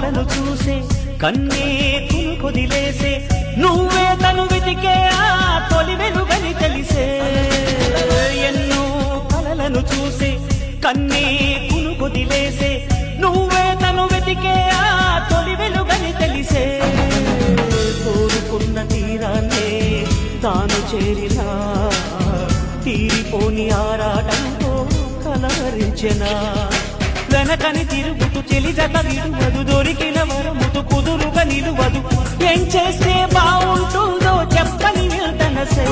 కలలను చూసే కన్నే కొదిలేసే నువ్వే తను వెతికే ఆ తొలి వెలుగని తెలిసే ఎన్నో కలలను చూసే కన్నే కొదిలేసే నువ్వే తను వెతికే ఆ తొలి వెలుగని తెలిసే కోరుకున్న తీరాన్నే తాను చేరినా తీరిపోని ఆరాటంతో కలవరించెనా వెనకని తిరుగుతూ చెలి జత విడువదు దొరికిన వరముతు కుదురుగా నిలువదు ఏం చేస్తే బాగుంటుందో చెప్పని వెళ్తనసే